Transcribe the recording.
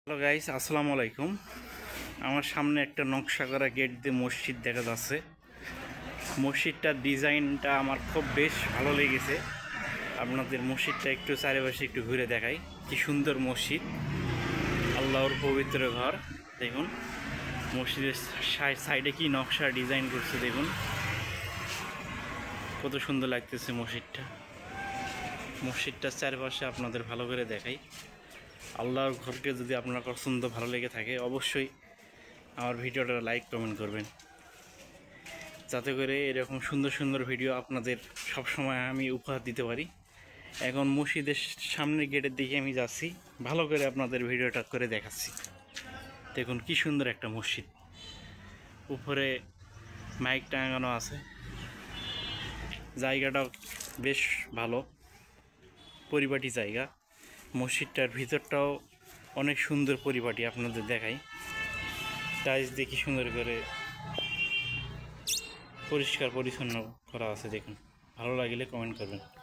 Hello guys, আসসালামু আলাইকুম। আমার সামনে একটা নকশা করা গেট দিয়ে মসজিদ দেখা যাচ্ছে। মসজিদটার ডিজাইনটা আমার খুব বেশ ভালো লেগেছে। আপনাদের মসজিদটা একটু চারিপাশে একটু ঘুরে দেখাই। কি সুন্দর মসজিদ, আল্লাহর পবিত্র ঘর। দেখুন মসজিদের সাইডে কি নকশা ডিজাইন করছে, দেখুন কত সুন্দর লাগতেছে মসজিদটা। মসজিদটার চারপাশে আপনাদের ভালো করে দেখাই। আল্লাহর ঘরকে যদি আপনার পছন্দ ভালো লেগে থাকে, অবশ্যই আমার ভিডিওটা লাইক কমেন্ট করবেন, যাতে করে এরকম সুন্দর সুন্দর ভিডিও আপনাদের সব সময় আমি উপহার দিতে পারি। এখন মসজিদের সামনের গেটের দিকে আমি যাচ্ছি, ভালো করে আপনাদের ভিডিওটা করে দেখাচ্ছি। দেখুন কি সুন্দর একটা মসজিদ, উপরে মাইক টাঙানো আছে। জায়গাটাও বেশ ভালো, পরিপাটি জায়গা। মসজিদটার ভিতরটাও অনেক সুন্দর পরিপাটি, আপনাদের দেখাই। টাইলস দিয়ে কি সুন্দর করে পরিষ্কার পরিচ্ছন্ন করা আছে, দেখুন। ভালো লাগলে কমেন্ট করবেন।